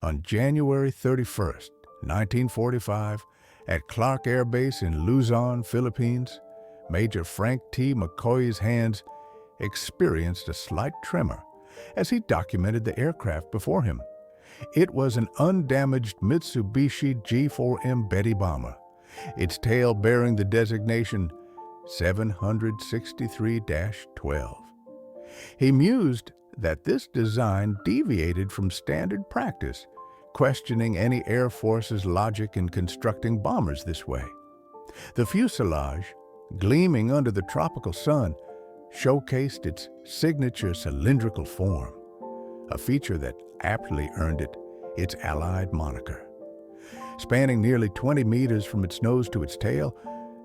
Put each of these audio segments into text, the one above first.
On January 31st, 1945, at Clark Air Base in Luzon, Philippines, Major Frank T. McCoy's hands experienced a slight tremor as he documented the aircraft before him. It was an undamaged Mitsubishi G4M Betty bomber, its tail bearing the designation 763-12. He mused that this design deviated from standard practice, questioning any Air Force's logic in constructing bombers this way. The fuselage, gleaming under the tropical sun, showcased its signature cylindrical form, a feature that aptly earned it its Allied moniker. Spanning nearly 20 meters from its nose to its tail,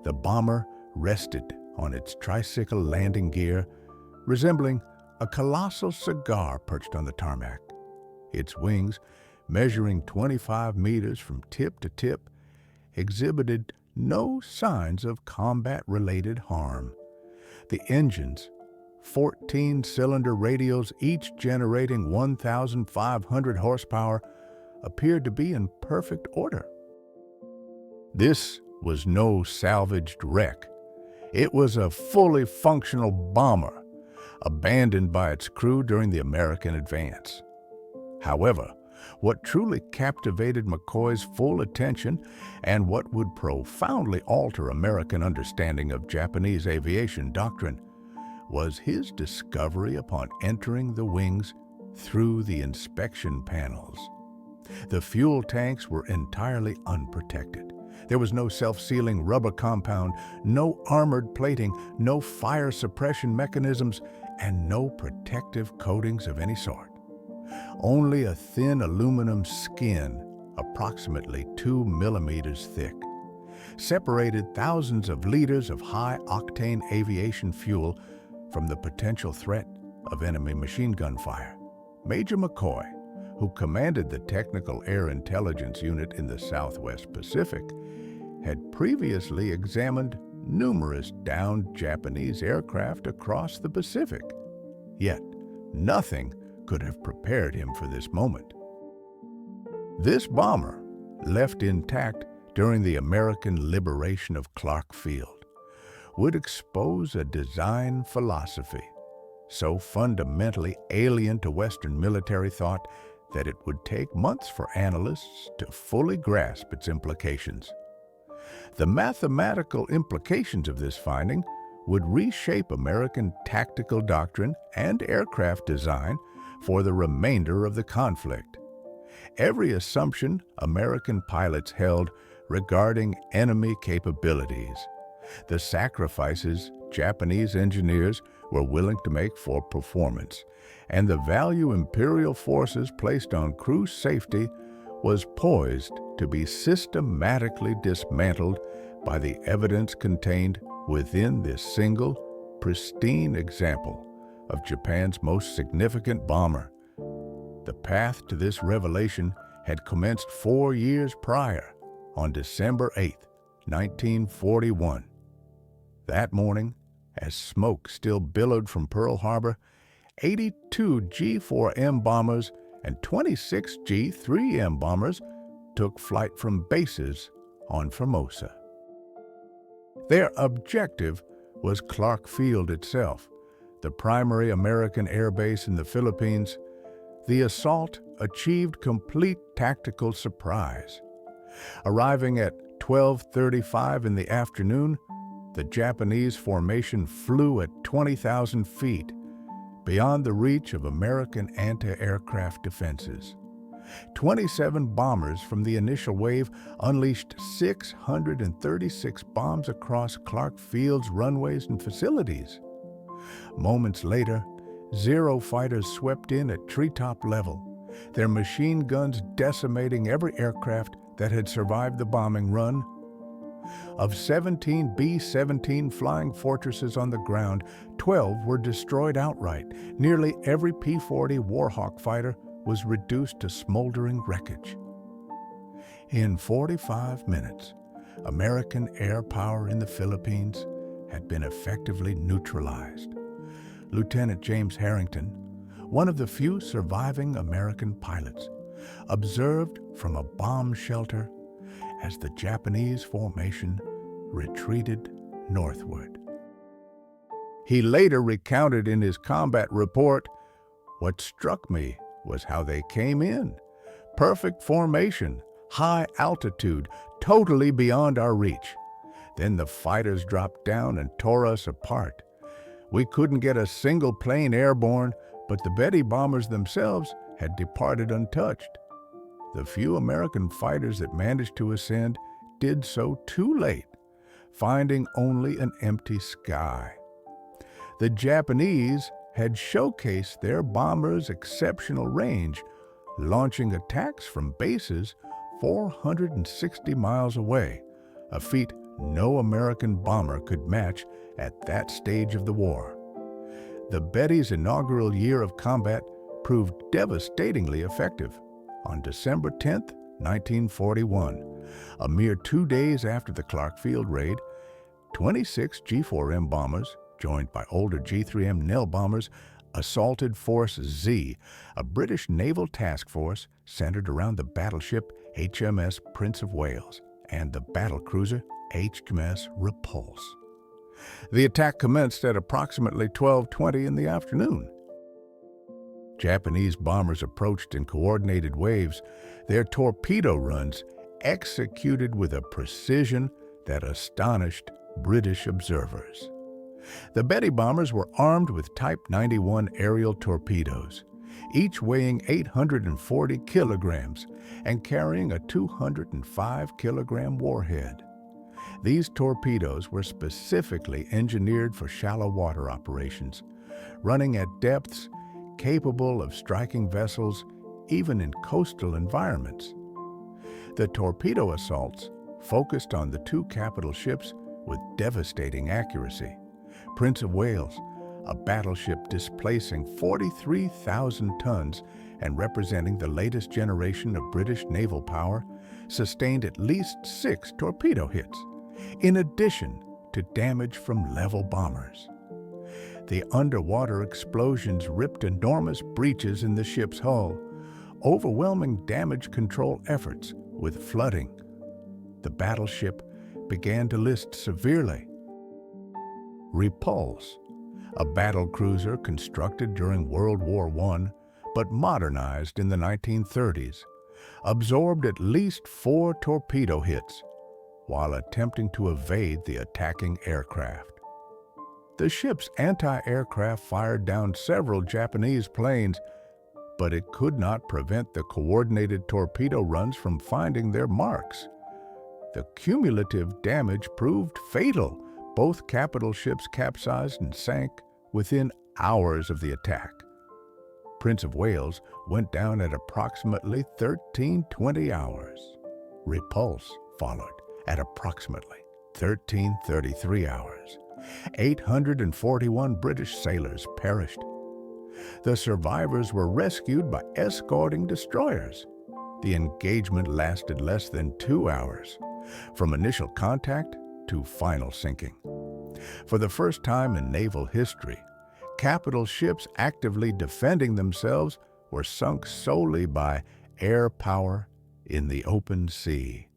the bomber rested on its tricycle landing gear, resembling a colossal cigar perched on the tarmac. Its wings, measuring 25 meters from tip to tip, exhibited no signs of combat-related harm. The engines, 14-cylinder radios each generating 1,500 horsepower, appeared to be in perfect order. This was no salvaged wreck. It was a fully functional bomber, abandoned by its crew during the American advance. However, what truly captivated McCoy's full attention and what would profoundly alter American understanding of Japanese aviation doctrine was his discovery upon entering the wings through the inspection panels. The fuel tanks were entirely unprotected. There was no self-sealing rubber compound, no armored plating, no fire suppression mechanisms, and no protective coatings of any sort. Only a thin aluminum skin, approximately 2 millimeters thick, separated thousands of liters of high-octane aviation fuel from the potential threat of enemy machine gun fire. Major McCoy, who commanded the Technical Air Intelligence Unit in the Southwest Pacific, had previously examined numerous downed Japanese aircraft across the Pacific. Yet, nothing could have prepared him for this moment. This bomber, left intact during the American liberation of Clark Field, would expose a design philosophy so fundamentally alien to Western military thought that it would take months for analysts to fully grasp its implications. The mathematical implications of this finding would reshape American tactical doctrine and aircraft design for the remainder of the conflict. Every assumption American pilots held regarding enemy capabilities, the sacrifices Japanese engineers were willing to make for performance, and the value imperial forces placed on crew safety was poised to be systematically dismantled by the evidence contained within this single, pristine example of Japan's most significant bomber. The path to this revelation had commenced 4 years prior, on December 8, 1941. That morning, as smoke still billowed from Pearl Harbor, 82 G4M bombers and 26 G3M bombers took flight from bases on Formosa. Their objective was Clark Field itself, the primary American air base in the Philippines. The assault achieved complete tactical surprise. Arriving at 12:35 in the afternoon, the Japanese formation flew at 20,000 feet, beyond the reach of American anti-aircraft defenses. 27 bombers from the initial wave unleashed 636 bombs across Clark Field's runways and facilities. Moments later, Zero fighters swept in at treetop level, their machine guns decimating every aircraft that had survived the bombing run. Of 17 B-17 Flying Fortresses on the ground, 12 were destroyed outright. Nearly every P-40 Warhawk fighter was reduced to smoldering wreckage. In 45 minutes, American air power in the Philippines had been effectively neutralized. Lieutenant James Harrington, one of the few surviving American pilots, observed from a bomb shelter as the Japanese formation retreated northward. He later recounted in his combat report, "What struck me was how they came in. Perfect formation, high altitude, totally beyond our reach. Then the fighters dropped down and tore us apart. We couldn't get a single plane airborne, but the Betty bombers themselves had departed untouched. The few American fighters that managed to ascend did so too late, finding only an empty sky. The Japanese had showcased their bombers' exceptional range, launching attacks from bases 460 miles away, a feat no American bomber could match at that stage of the war. The Betty's inaugural year of combat proved devastatingly effective. On December 10, 1941, a mere 2 days after the Clark Field raid, 26 G4M bombers, joined by older G3M Nell bombers, assaulted Force Z, a British naval task force centered around the battleship HMS Prince of Wales and the battlecruiser HMS Repulse. The attack commenced at approximately 12:20 in the afternoon. Japanese bombers approached in coordinated waves, their torpedo runs executed with a precision that astonished British observers. The Betty bombers were armed with Type 91 aerial torpedoes, each weighing 840 kilograms and carrying a 205-kilogram warhead. These torpedoes were specifically engineered for shallow water operations, running at depths capable of striking vessels even in coastal environments. The torpedo assaults focused on the two capital ships with devastating accuracy. Prince of Wales, a battleship displacing 43,000 tons and representing the latest generation of British naval power, sustained at least 6 torpedo hits, in addition to damage from level bombers. The underwater explosions ripped enormous breaches in the ship's hull, overwhelming damage control efforts with flooding. The battleship began to list severely. Repulse, a battlecruiser constructed during World War I but modernized in the 1930s, absorbed at least 4 torpedo hits while attempting to evade the attacking aircraft. The ship's anti-aircraft fired down several Japanese planes, but it could not prevent the coordinated torpedo runs from finding their marks. The cumulative damage proved fatal. Both capital ships capsized and sank within hours of the attack. Prince of Wales went down at approximately 13:20 hours. Repulse followed at approximately 13:33 hours. 841 British sailors perished. The survivors were rescued by escorting destroyers. The engagement lasted less than 2 hours, from initial contact to final sinking. For the first time in naval history, capital ships actively defending themselves were sunk solely by air power in the open sea.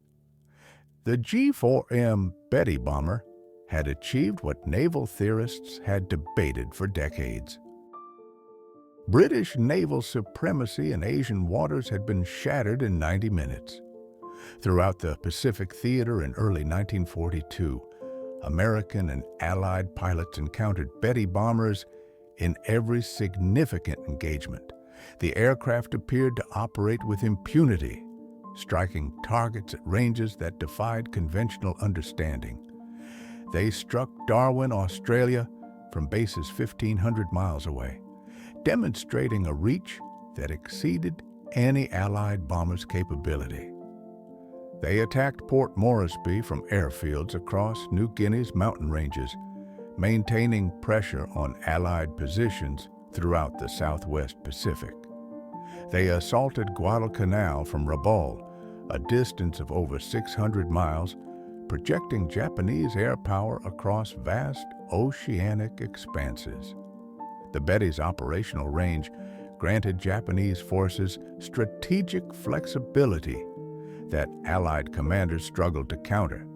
The G4M Betty bomber had achieved what naval theorists had debated for decades. British naval supremacy in Asian waters had been shattered in 90 minutes. Throughout the Pacific theater in early 1942, American and Allied pilots encountered Betty bombers in every significant engagement. The aircraft appeared to operate with impunity, striking targets at ranges that defied conventional understanding. They struck Darwin, Australia, from bases 1,500 miles away, demonstrating a reach that exceeded any Allied bomber's capability. They attacked Port Moresby from airfields across New Guinea's mountain ranges, maintaining pressure on Allied positions throughout the Southwest Pacific. They assaulted Guadalcanal from Rabaul, a distance of over 600 miles, projecting Japanese air power across vast oceanic expanses. The Betty's operational range granted Japanese forces strategic flexibility that Allied commanders struggled to counter.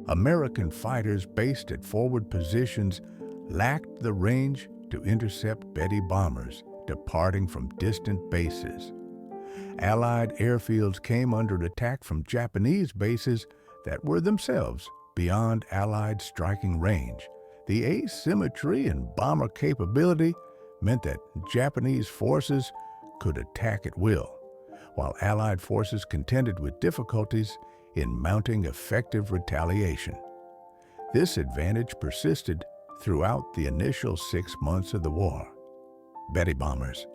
American fighters based at forward positions lacked the range to intercept Betty bombers departing from distant bases. Allied airfields came under attack from Japanese bases that were themselves beyond Allied striking range. The asymmetry in bomber capability meant that Japanese forces could attack at will, while Allied forces contended with difficulties in mounting effective retaliation. This advantage persisted throughout the initial 6 months of the war. Betty bombers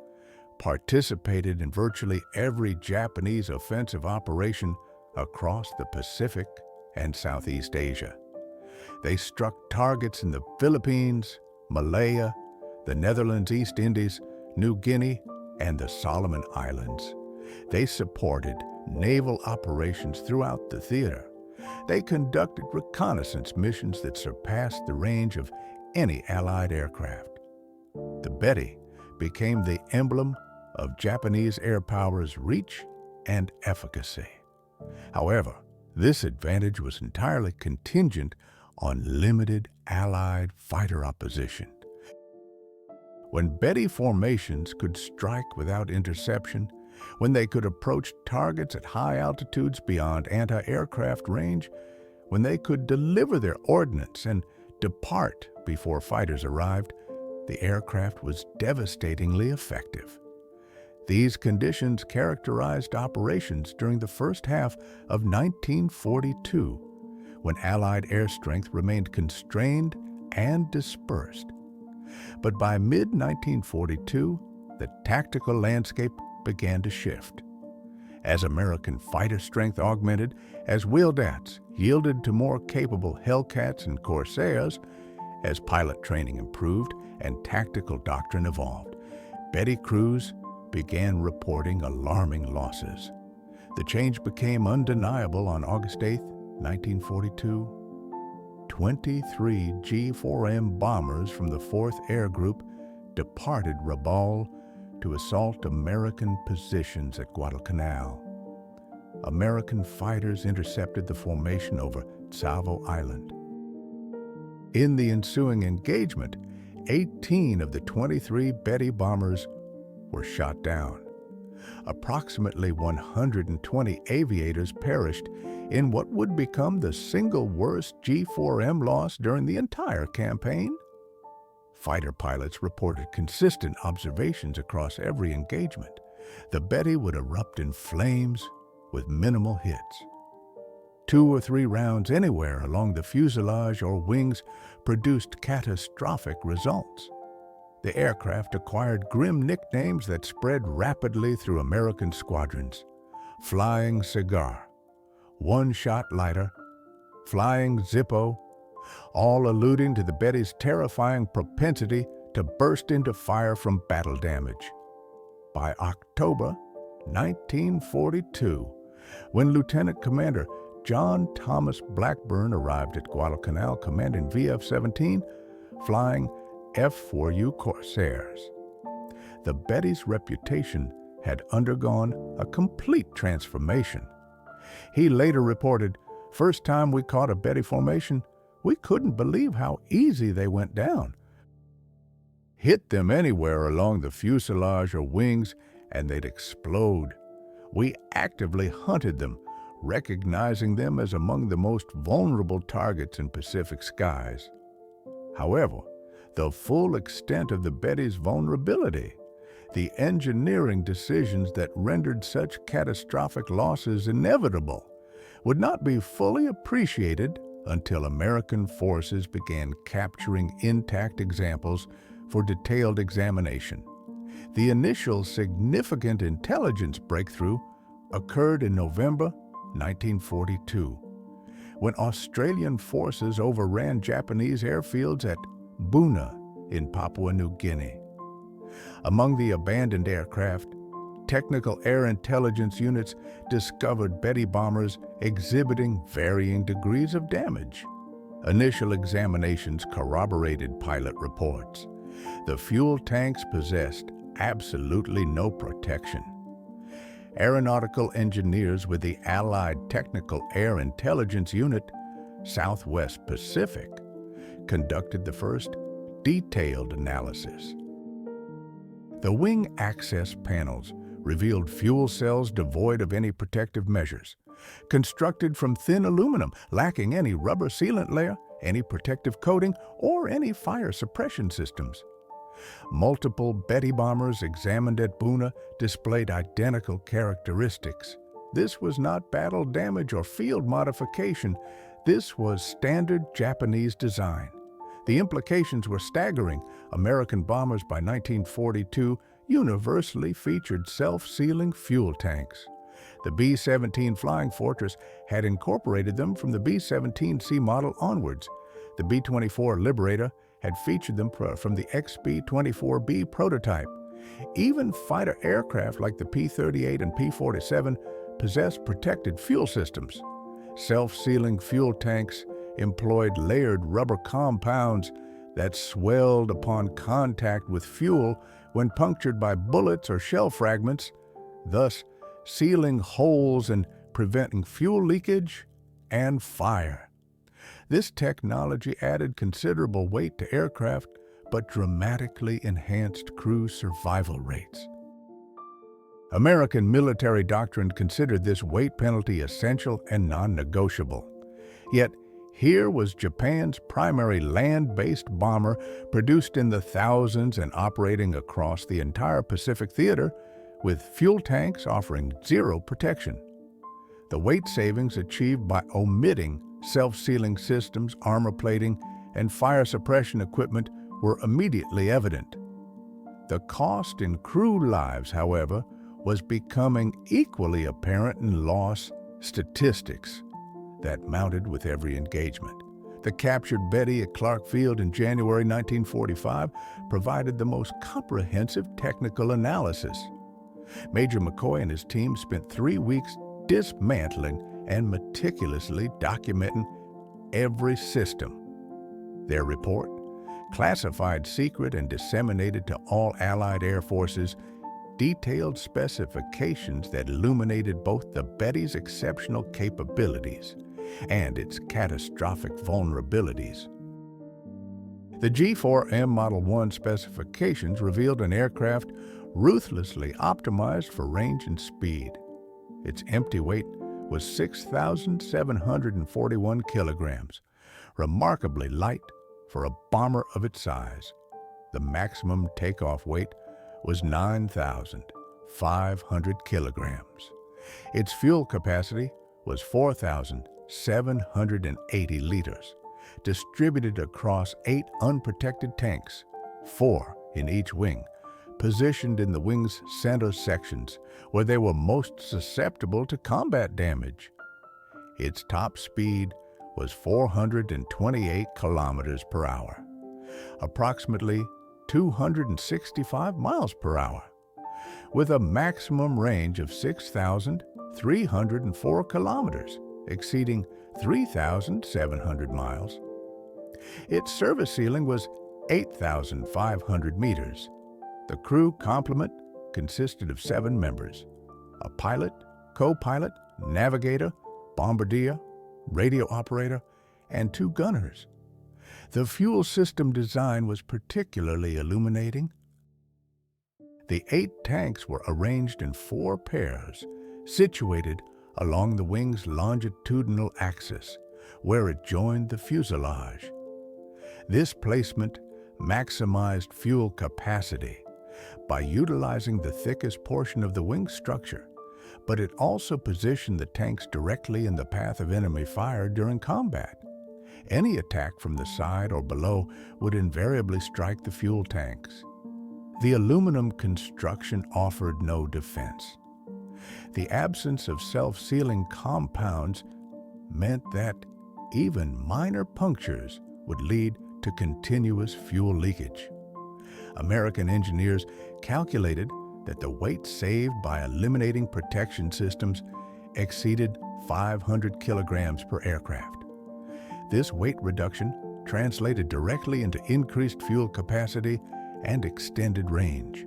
participated in virtually every Japanese offensive operation across the Pacific and Southeast Asia. They struck targets in the Philippines, Malaya, the Netherlands, East Indies, New Guinea, and the Solomon Islands. They supported naval operations throughout the theater. They conducted reconnaissance missions that surpassed the range of any Allied aircraft. The Betty became the emblem of Japanese air power's reach and efficacy. However, this advantage was entirely contingent on limited Allied fighter opposition. When Betty formations could strike without interception, when they could approach targets at high altitudes beyond anti-aircraft range, when they could deliver their ordnance and depart before fighters arrived, the aircraft was devastatingly effective. These conditions characterized operations during the first half of 1942, when Allied air strength remained constrained and dispersed. But by mid-1942, the tactical landscape began to shift. As American fighter strength augmented, as Wheeldats yielded to more capable Hellcats and Corsairs, as pilot training improved and tactical doctrine evolved, Betty crews began reporting alarming losses. The change became undeniable on August 8, 1942. 23 G-4M bombers from the 4th Air Group departed Rabaul to assault American positions at Guadalcanal. American fighters intercepted the formation over Tsavo Island. In the ensuing engagement, 18 of the 23 Betty bombers were shot down. Approximately 120 aviators perished in what would become the single worst G-4M loss during the entire campaign. Fighter pilots reported consistent observations across every engagement. The Betty would erupt in flames with minimal hits. 2 or 3 rounds anywhere along the fuselage or wings produced catastrophic results. The aircraft acquired grim nicknames that spread rapidly through American squadrons: Flying Cigar, One-Shot Lighter, Flying Zippo, all alluding to the Betty's terrifying propensity to burst into fire from battle damage. By October 1942, when Lieutenant Commander John Thomas Blackburn arrived at Guadalcanal commanding VF-17, flying F-4U Corsairs, the Betty's reputation had undergone a complete transformation. He later reported, "First time we caught a Betty formation, we couldn't believe how easy they went down. Hit them anywhere along the fuselage or wings and they'd explode. We actively hunted them, recognizing them as among the most vulnerable targets in Pacific skies." However, the full extent of the Betty's vulnerability, the engineering decisions that rendered such catastrophic losses inevitable, would not be fully appreciated until American forces began capturing intact examples for detailed examination. The initial significant intelligence breakthrough occurred in November 1942, when Australian forces overran Japanese airfields at Buna in Papua New Guinea. Among the abandoned aircraft, technical air intelligence units discovered Betty bombers exhibiting varying degrees of damage. Initial examinations corroborated pilot reports. The fuel tanks possessed absolutely no protection. Aeronautical engineers with the Allied Technical Air Intelligence Unit, Southwest Pacific, conducted the first detailed analysis. The wing access panels revealed fuel cells devoid of any protective measures, constructed from thin aluminum, lacking any rubber sealant layer, any protective coating, or any fire suppression systems. Multiple Betty bombers examined at Buna displayed identical characteristics. This was not battle damage or field modification. This was standard Japanese design. The implications were staggering. American bombers by 1942 universally featured self-sealing fuel tanks. The B-17 Flying Fortress had incorporated them from the B-17C model onwards. The B-24 Liberator had featured them from the XB-24B prototype. Even fighter aircraft like the P-38 and P-47 possessed protected fuel systems. Self-sealing fuel tanks employed layered rubber compounds that swelled upon contact with fuel when punctured by bullets or shell fragments, thus sealing holes and preventing fuel leakage and fire. This technology added considerable weight to aircraft, but dramatically enhanced crew survival rates. American military doctrine considered this weight penalty essential and non-negotiable. Yet, here was Japan's primary land-based bomber, produced in the thousands and operating across the entire Pacific theater, with fuel tanks offering zero protection. The weight savings achieved by omitting self-sealing systems, armor plating, and fire suppression equipment were immediately evident. The cost in crew lives, however, was becoming equally apparent in loss statistics that mounted with every engagement. The captured Betty at Clark Field in January 1945 provided the most comprehensive technical analysis. Major McCoy and his team spent 3 weeks dismantling and meticulously documenting every system. Their report, classified secret and disseminated to all Allied air forces, detailed specifications that illuminated both the Betty's exceptional capabilities and its catastrophic vulnerabilities. The G4M Model 1 specifications revealed an aircraft ruthlessly optimized for range and speed. Its empty weight was 6,741 kilograms, remarkably light for a bomber of its size. The maximum takeoff weight was 9,500 kilograms. Its fuel capacity was 4,780 liters, distributed across 8 unprotected tanks, 4 in each wing, positioned in the wing's center sections where they were most susceptible to combat damage. Its top speed was 428 kilometers per hour, approximately 265 miles per hour, with a maximum range of 6,304 kilometers, exceeding 3,700 miles. Its service ceiling was 8,500 meters. The crew complement consisted of 7 members: a pilot, co-pilot, navigator, bombardier, radio operator, and 2 gunners. The fuel system design was particularly illuminating. The 8 tanks were arranged in 4 pairs, situated along the wing's longitudinal axis, where it joined the fuselage. This placement maximized fuel capacity by utilizing the thickest portion of the wing structure, but it also positioned the tanks directly in the path of enemy fire during combat. Any attack from the side or below would invariably strike the fuel tanks. The aluminum construction offered no defense. The absence of self-sealing compounds meant that even minor punctures would lead to continuous fuel leakage. American engineers calculated that the weight saved by eliminating protection systems exceeded 500 kilograms per aircraft. This weight reduction translated directly into increased fuel capacity and extended range.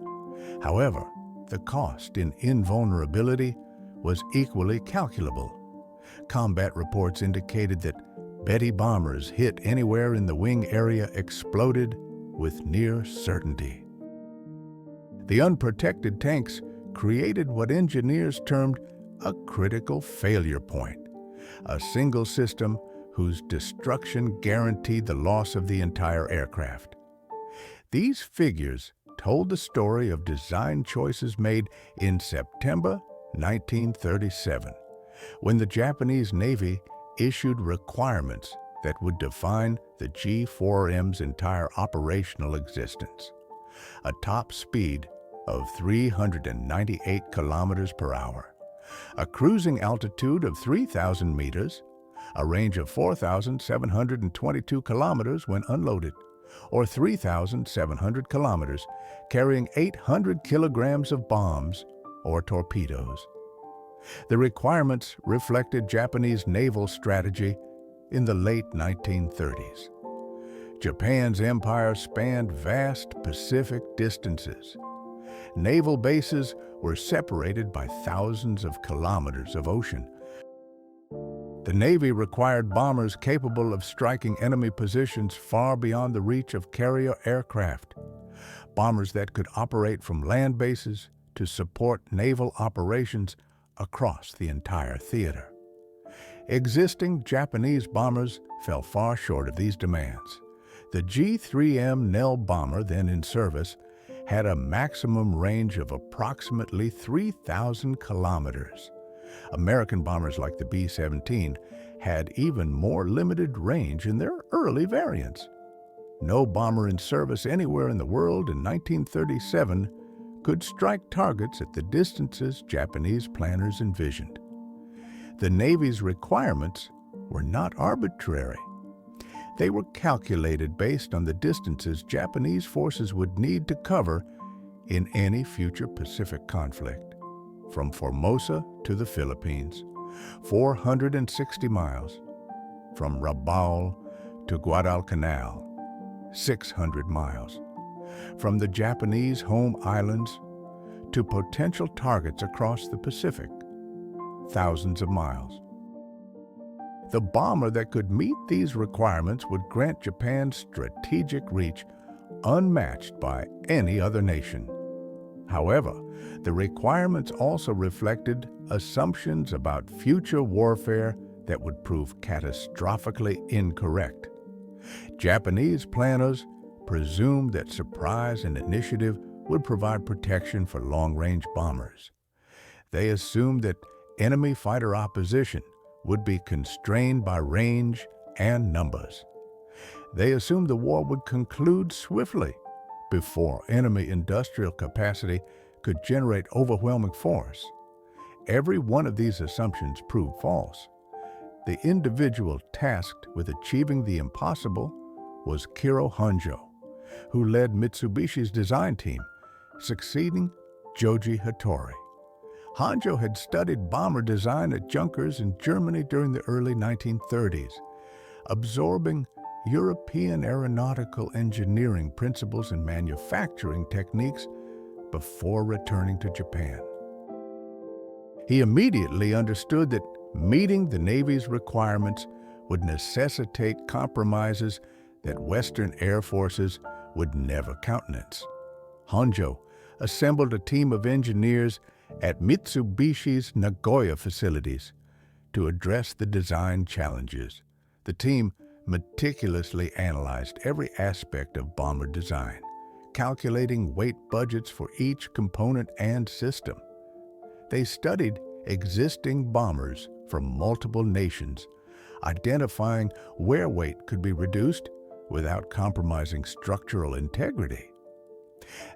However, the cost in invulnerability was equally calculable. Combat reports indicated that Betty bombers hit anywhere in the wing area exploded with near certainty. The unprotected tanks created what engineers termed a critical failure point, a single system whose destruction guaranteed the loss of the entire aircraft. These figures told the story of design choices made in September 1937, when the Japanese Navy issued requirements that would define the G4M's entire operational existence. A top speed of 398 kilometers per hour, a cruising altitude of 3,000 meters, a range of 4,722 kilometers when unloaded, or 3,700 kilometers, carrying 800 kilograms of bombs or torpedoes. The requirements reflected Japanese naval strategy in the late 1930s. Japan's empire spanned vast Pacific distances. Naval bases were separated by thousands of kilometers of ocean. The Navy required bombers capable of striking enemy positions far beyond the reach of carrier aircraft, bombers that could operate from land bases to support naval operations across the entire theater. Existing Japanese bombers fell far short of these demands. The G3M Nell bomber, then in service, had a maximum range of approximately 3,000 kilometers. American bombers like the B-17 had even more limited range in their early variants. No bomber in service anywhere in the world in 1937 could strike targets at the distances Japanese planners envisioned. The Navy's requirements were not arbitrary. They were calculated based on the distances Japanese forces would need to cover in any future Pacific conflict. From Formosa to the Philippines, 460 miles. From Rabaul to Guadalcanal, 600 miles. From the Japanese home islands to potential targets across the Pacific, thousands of miles. The bomber that could meet these requirements would grant Japan strategic reach unmatched by any other nation. However, the requirements also reflected assumptions about future warfare that would prove catastrophically incorrect. Japanese planners presumed that surprise and initiative would provide protection for long-range bombers. They assumed that enemy fighter opposition would be constrained by range and numbers. They assumed the war would conclude swiftly before enemy industrial capacity could generate overwhelming force. Every one of these assumptions proved false. The individual tasked with achieving the impossible was Kiro Honjo, who led Mitsubishi's design team, succeeding Joji Hattori. Honjo had studied bomber design at Junkers in Germany during the early 1930s, absorbing European aeronautical engineering principles and manufacturing techniques before returning to Japan. He immediately understood that meeting the Navy's requirements would necessitate compromises that Western air forces would never countenance. Honjo assembled a team of engineers at Mitsubishi's Nagoya facilities to address the design challenges. The team meticulously analyzed every aspect of bomber design, calculating weight budgets for each component and system. They studied existing bombers from multiple nations, identifying where weight could be reduced without compromising structural integrity.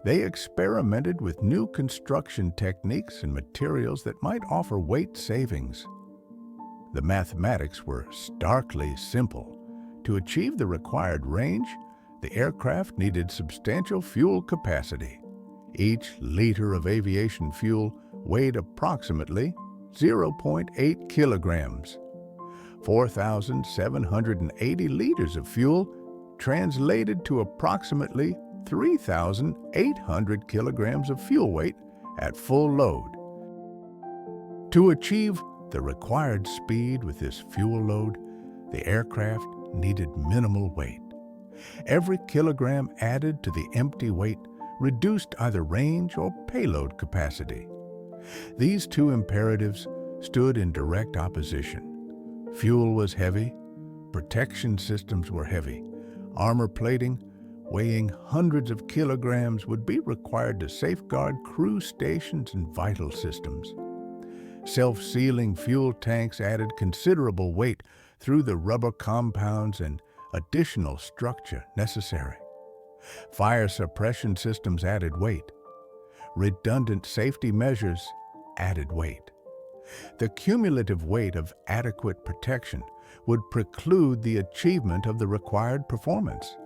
They experimented with new construction techniques and materials that might offer weight savings. The mathematics were starkly simple. To achieve the required range, the aircraft needed substantial fuel capacity. Each liter of aviation fuel weighed approximately 0.8 kilograms. 4,780 liters of fuel translated to approximately 3,800 kilograms of fuel weight at full load. To achieve the required speed with this fuel load, the aircraft needed minimal weight. Every kilogram added to the empty weight reduced either range or payload capacity. These two imperatives stood in direct opposition. Fuel was heavy, protection systems were heavy, armor plating, weighing hundreds of kilograms, would be required to safeguard crew stations and vital systems. Self-sealing fuel tanks added considerable weight through the rubber compounds and additional structure necessary. Fire suppression systems added weight. Redundant safety measures added weight. The cumulative weight of adequate protection would preclude the achievement of the required performance.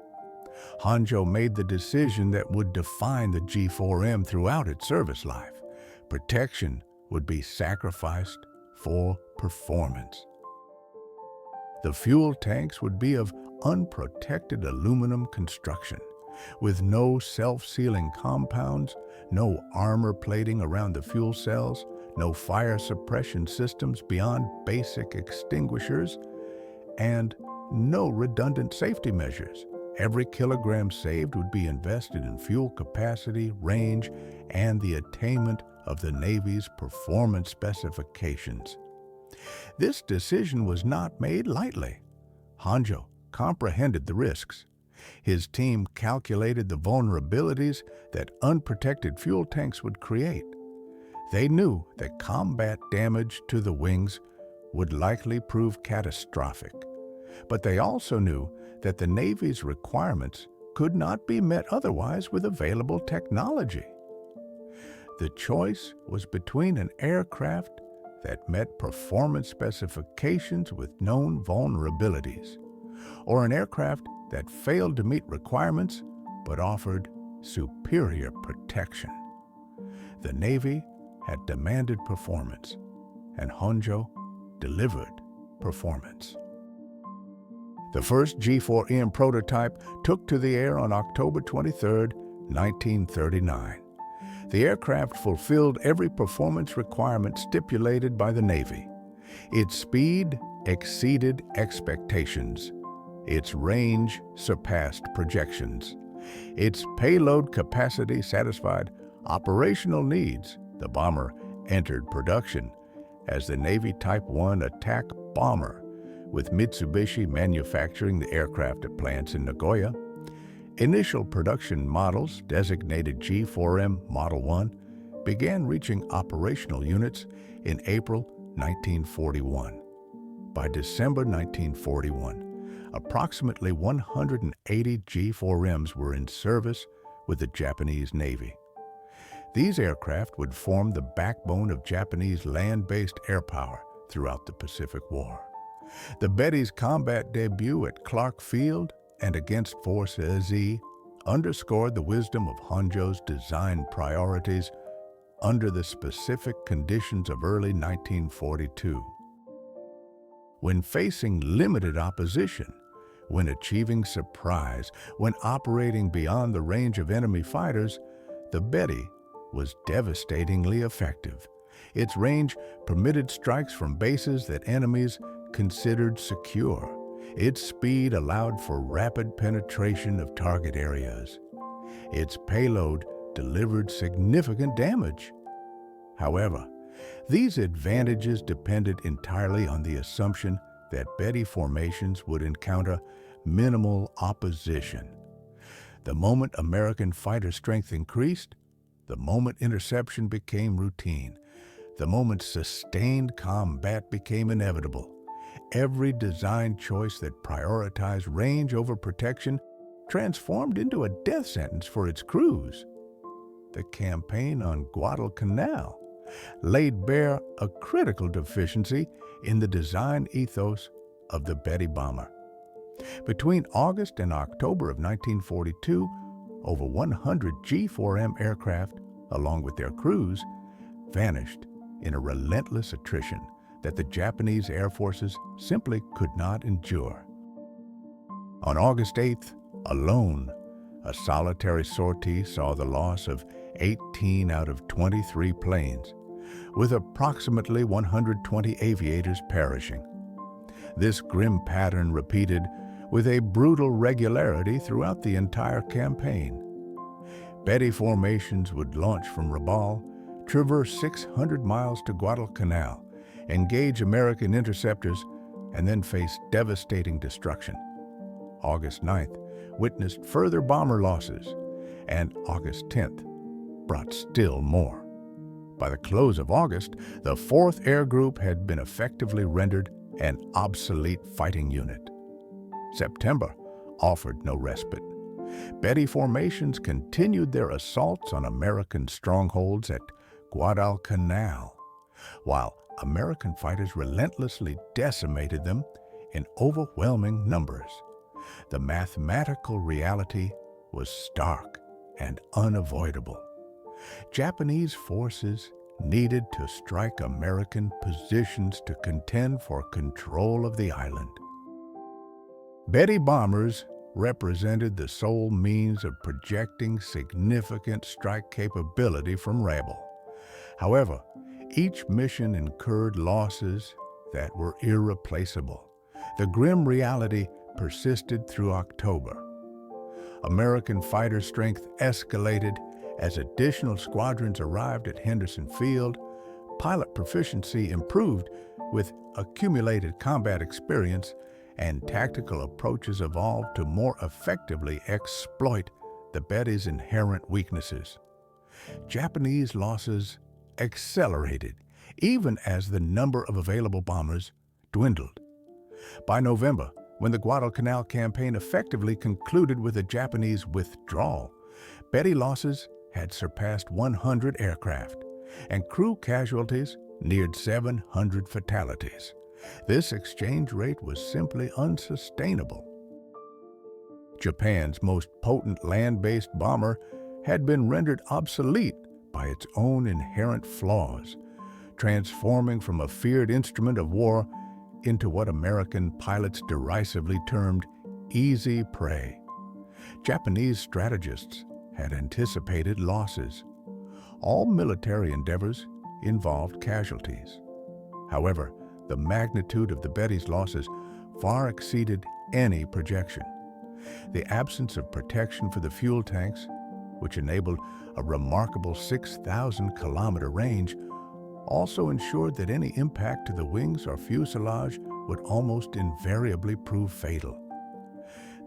Honjo made the decision that would define the G4M throughout its service life. Protection would be sacrificed for performance. The fuel tanks would be of unprotected aluminum construction, with no self-sealing compounds, no armor plating around the fuel cells, no fire suppression systems beyond basic extinguishers, and no redundant safety measures. Every kilogram saved would be invested in fuel capacity, range, and the attainment of the Navy's performance specifications. This decision was not made lightly. Honjo comprehended the risks. His team calculated the vulnerabilities that unprotected fuel tanks would create. They knew that combat damage to the wings would likely prove catastrophic, but they also knew that the Navy's requirements could not be met otherwise with available technology. The choice was between an aircraft that met performance specifications with known vulnerabilities, or an aircraft that failed to meet requirements but offered superior protection. The Navy had demanded performance, and Honjo delivered performance. The first G4M prototype took to the air on October 23, 1939. The aircraft fulfilled every performance requirement stipulated by the Navy. Its speed exceeded expectations. Its range surpassed projections. Its payload capacity satisfied operational needs. The bomber entered production as the Navy Type 1 attack bomber, with Mitsubishi manufacturing the aircraft at plants in Nagoya. Initial production models, designated G4M Model 1, began reaching operational units in April 1941. By December 1941, approximately 180 G4Ms were in service with the Japanese Navy. These aircraft would form the backbone of Japanese land-based air power throughout the Pacific War. The Betty's combat debut at Clark Field and against Force Z underscored the wisdom of Honjo's design priorities under the specific conditions of early 1942. When facing limited opposition, when achieving surprise, when operating beyond the range of enemy fighters, the Betty was devastatingly effective. Its range permitted strikes from bases that enemies considered secure. Its speed allowed for rapid penetration of target areas. Its payload delivered significant damage. However, these advantages depended entirely on the assumption that Betty formations would encounter minimal opposition. The moment American fighter strength increased, the moment interception became routine, the moment sustained combat became inevitable. Every design choice that prioritized range over protection transformed into a death sentence for its crews. The campaign on Guadalcanal laid bare a critical deficiency in the design ethos of the Betty bomber. Between August and October of 1942, over 100 G4M aircraft, along with their crews, vanished in a relentless attrition that the Japanese air forces simply could not endure. On August 8th, alone, A solitary sortie saw the loss of 18 out of 23 planes, with approximately 120 aviators perishing. This grim pattern repeated with a brutal regularity throughout the entire campaign. Betty formations would launch from Rabaul, traverse 600 miles to Guadalcanal, engage American interceptors, and then face devastating destruction. August 9th witnessed further bomber losses, and August 10th brought still more. By the close of August, the 4th Air Group had been effectively rendered an obsolete fighting unit. September offered no respite. Betty formations continued their assaults on American strongholds at Guadalcanal, while American fighters relentlessly decimated them in overwhelming numbers. The mathematical reality was stark and unavoidable. Japanese forces needed to strike American positions to contend for control of the island. Betty bombers represented the sole means of projecting significant strike capability from Rabaul. However, each mission incurred losses that were irreplaceable. The grim reality persisted through October. American fighter strength escalated as additional squadrons arrived at Henderson Field. Pilot proficiency improved with accumulated combat experience, and tactical approaches evolved to more effectively exploit the Betty's inherent weaknesses. Japanese losses accelerated even as the number of available bombers dwindled. By November, when the Guadalcanal campaign effectively concluded with a Japanese withdrawal, Betty losses had surpassed 100 aircraft, and crew casualties neared 700 fatalities. This exchange rate was simply unsustainable. Japan's most potent land-based bomber had been rendered obsolete by its own inherent flaws, transforming from a feared instrument of war into what American pilots derisively termed easy prey. Japanese strategists had anticipated losses. All military endeavors involved casualties. However, the magnitude of the Betty's losses far exceeded any projection. The absence of protection for the fuel tanks, which enabled a remarkable 6,000-kilometer range, also ensured that any impact to the wings or fuselage would almost invariably prove fatal.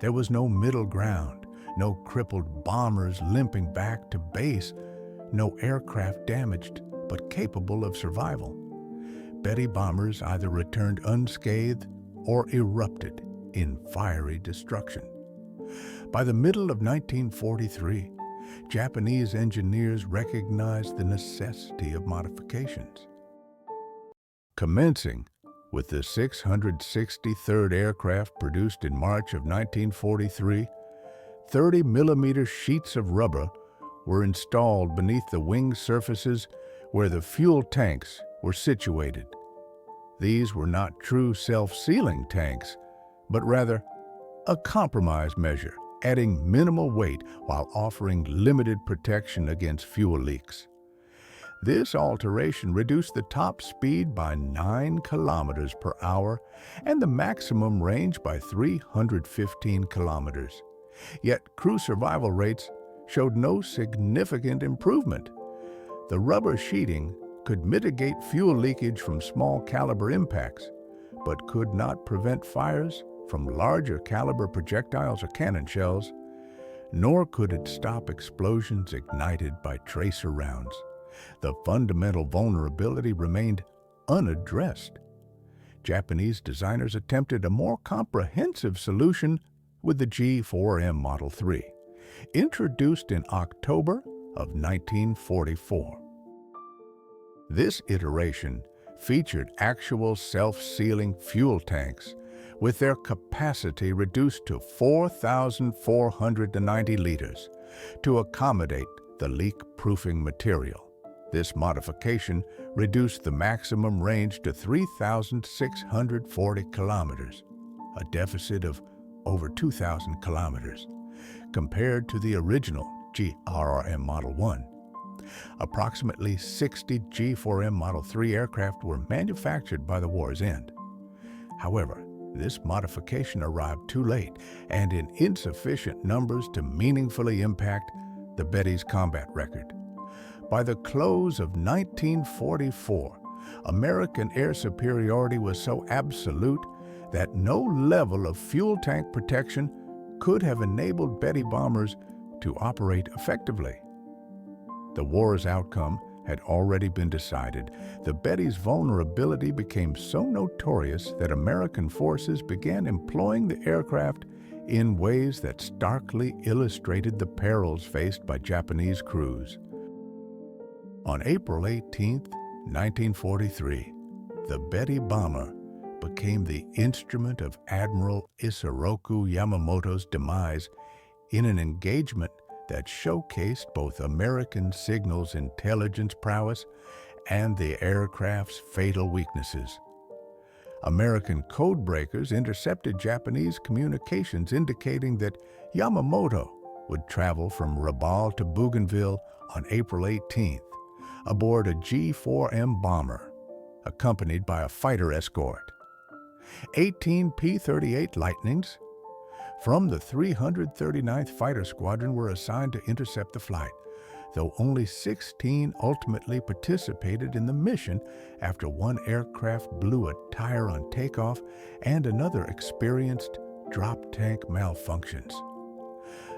There was no middle ground, no crippled bombers limping back to base, no aircraft damaged but capable of survival. Betty bombers either returned unscathed or erupted in fiery destruction. By the middle of 1943, Japanese engineers recognized the necessity of modifications. Commencing with the 663rd aircraft produced in March of 1943, 30-millimeter sheets of rubber were installed beneath the wing surfaces where the fuel tanks were situated. These were not true self-sealing tanks, but rather a compromise measure, adding minimal weight while offering limited protection against fuel leaks. This alteration reduced the top speed by 9 kilometers per hour and the maximum range by 315 kilometers. Yet crew survival rates showed no significant improvement. The rubber sheeting could mitigate fuel leakage from small caliber impacts, but could not prevent fires from larger caliber projectiles or cannon shells, nor could it stop explosions ignited by tracer rounds. The fundamental vulnerability remained unaddressed. Japanese designers attempted a more comprehensive solution with the G4M Model 3, introduced in October of 1944. This iteration featured actual self-sealing fuel tanks with their capacity reduced to 4,490 liters to accommodate the leak-proofing material. This modification reduced the maximum range to 3,640 kilometers, a deficit of over 2,000 kilometers. compared to the original GRRM Model 1. Approximately 60 G4M Model 3 aircraft were manufactured by the war's end. However, this modification arrived too late and in insufficient numbers to meaningfully impact the Betty's combat record. By the close of 1944, American air superiority was so absolute that no level of fuel tank protection could have enabled Betty bombers to operate effectively. The war's outcome had already been decided. The Betty's vulnerability became so notorious that American forces began employing the aircraft in ways that starkly illustrated the perils faced by Japanese crews. On April 18, 1943, the Betty bomber became the instrument of Admiral Isoroku Yamamoto's demise in an engagement that showcased both American signals intelligence prowess and the aircraft's fatal weaknesses. American codebreakers intercepted Japanese communications indicating that Yamamoto would travel from Rabaul to Bougainville on April 18th aboard a G4M bomber, accompanied by a fighter escort. 18 P-38 Lightnings from the 339th Fighter Squadron were assigned to intercept the flight, though only 16 ultimately participated in the mission after one aircraft blew a tire on takeoff and another experienced drop tank malfunctions.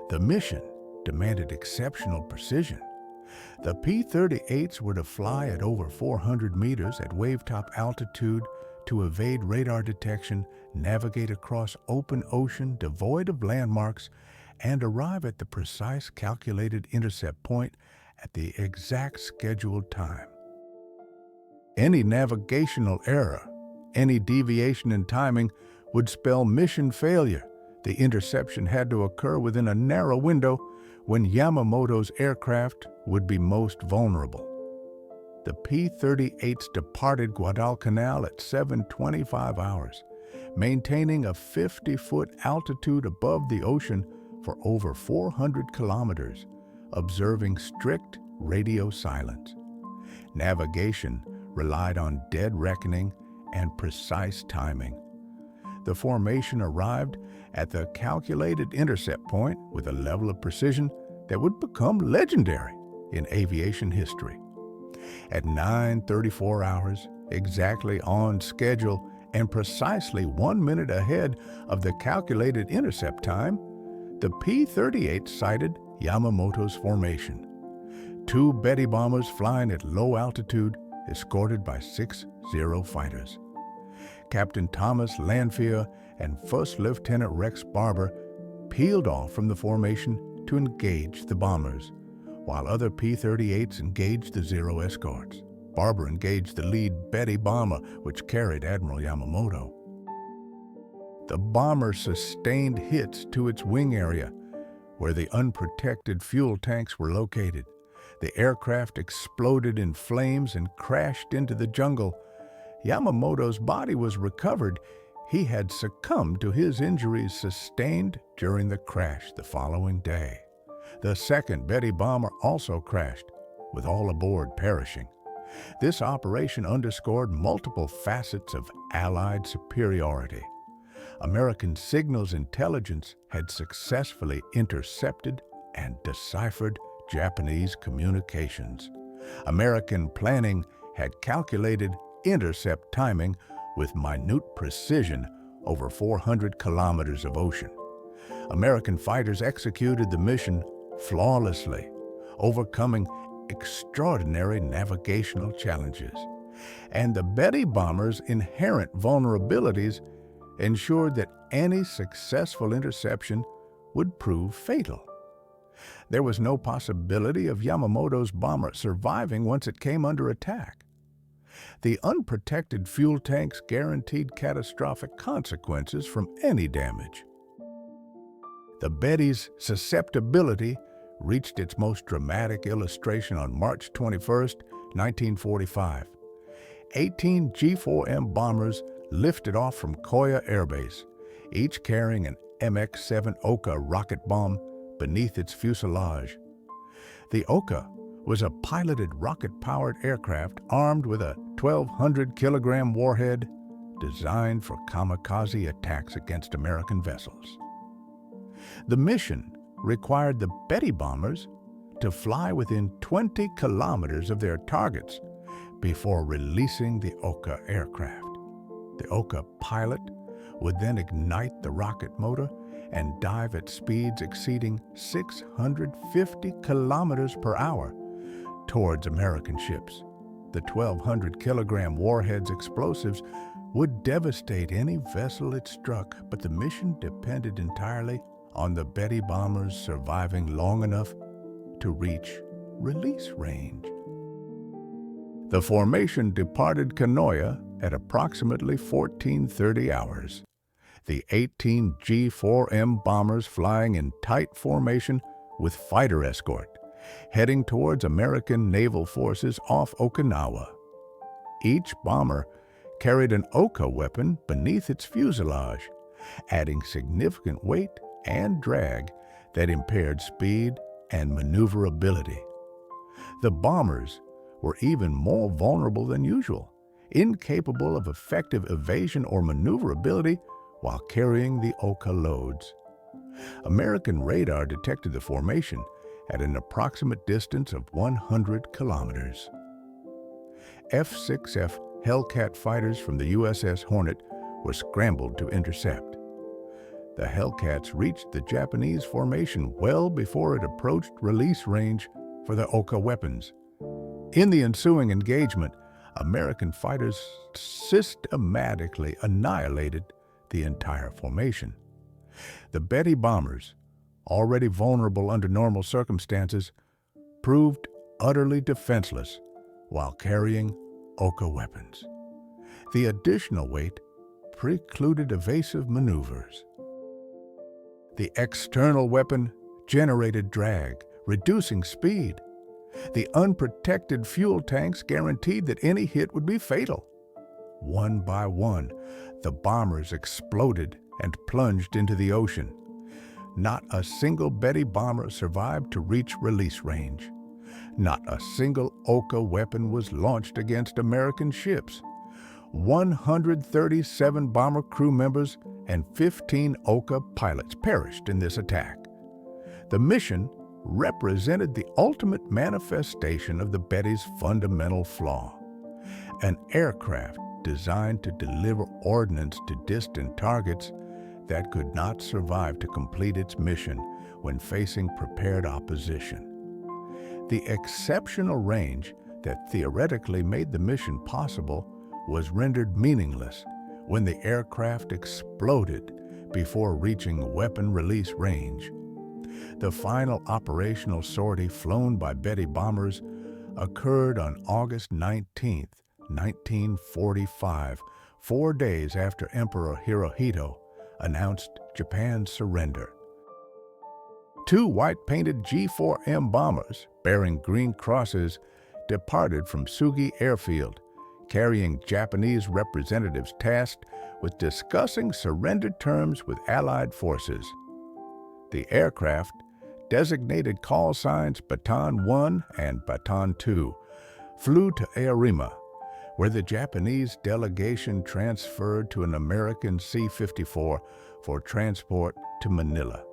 The mission demanded exceptional precision. The P-38s were to fly at over 400 meters at wave-top altitude to evade radar detection, navigate across open ocean devoid of landmarks, and arrive at the precise calculated intercept point at the exact scheduled time. Any navigational error, any deviation in timing would spell mission failure. The interception had to occur within a narrow window when Yamamoto's aircraft would be most vulnerable. The P-38s departed Guadalcanal at 7:25 hours, maintaining a 50-foot altitude above the ocean for over 400 kilometers, observing strict radio silence. Navigation relied on dead reckoning and precise timing. The formation arrived at the calculated intercept point with a level of precision that would become legendary in aviation history. At 9:34 hours, exactly on schedule and precisely 1 minute ahead of the calculated intercept time, the P-38 sighted Yamamoto's formation. 2 Betty bombers flying at low altitude, escorted by 6 Zero fighters. Captain Thomas Lanphier and First Lieutenant Rex Barber peeled off from the formation to engage the bombers, while other P-38s engaged the Zero escorts. Barber engaged the lead Betty bomber, which carried Admiral Yamamoto. The bomber sustained hits to its wing area, where the unprotected fuel tanks were located. The aircraft exploded in flames and crashed into the jungle. Yamamoto's body was recovered. He had succumbed to his injuries sustained during the crash the following day. The second Betty bomber also crashed, with all aboard perishing. This operation underscored multiple facets of Allied superiority. American signals intelligence had successfully intercepted and deciphered Japanese communications. American planning had calculated intercept timing with minute precision over 400 kilometers of ocean. American fighters executed the mission flawlessly, overcoming extraordinary navigational challenges. And the Betty bomber's inherent vulnerabilities ensured that any successful interception would prove fatal. There was no possibility of Yamamoto's bomber surviving once it came under attack. The unprotected fuel tanks guaranteed catastrophic consequences from any damage. The Betty's susceptibility reached its most dramatic illustration on March 21, 1945. 18 G4M bombers lifted off from Koya Air Base, each carrying an MX-7 Oka rocket bomb beneath its fuselage. The Oka was a piloted rocket-powered aircraft armed with a 1,200-kilogram warhead designed for kamikaze attacks against American vessels. The mission required the Betty bombers to fly within 20 kilometers of their targets before releasing the Oka aircraft. The Oka pilot would then ignite the rocket motor and dive at speeds exceeding 650 kilometers per hour towards American ships. The 1,200-kilogram warhead's explosives would devastate any vessel it struck, but the mission depended entirely on the Betty bombers surviving long enough to reach release range. The formation departed Kanoya at approximately 1430 hours. The 18 G-4M bombers flying in tight formation with fighter escort, heading towards American naval forces off Okinawa. Each bomber carried an Oka weapon beneath its fuselage, adding significant weight and drag that impaired speed and maneuverability. The bombers were even more vulnerable than usual, incapable of effective evasion or maneuverability while carrying the Oka loads. American radar detected the formation at an approximate distance of 100 kilometers. F-6F Hellcat fighters from the USS Hornet were scrambled to intercept. The Hellcats reached the Japanese formation well before it approached release range for the Oka weapons. In the ensuing engagement, American fighters systematically annihilated the entire formation. The Betty bombers, already vulnerable under normal circumstances, proved utterly defenseless while carrying Oka weapons. The additional weight precluded evasive maneuvers. The external weapon generated drag, reducing speed. The unprotected fuel tanks guaranteed that any hit would be fatal. One by one, the bombers exploded and plunged into the ocean. Not a single Betty bomber survived to reach release range. Not a single Oka weapon was launched against American ships. 137 bomber crew members and 15 Oka pilots perished in this attack. The mission represented the ultimate manifestation of the Betty's fundamental flaw. An aircraft designed to deliver ordnance to distant targets that could not survive to complete its mission when facing prepared opposition. The exceptional range that theoretically made the mission possible was rendered meaningless when the aircraft exploded before reaching weapon release range. The final operational sortie flown by Betty bombers occurred on August 19, 1945, 4 days after Emperor Hirohito announced Japan's surrender. 2 white-painted G-4M bombers bearing green crosses departed from Sugi Airfield, carrying Japanese representatives tasked with discussing surrender terms with Allied forces. The aircraft, designated call signs Baton 1 and Baton 2, flew to Aorima, where the Japanese delegation transferred to an American C-54 for transport to Manila.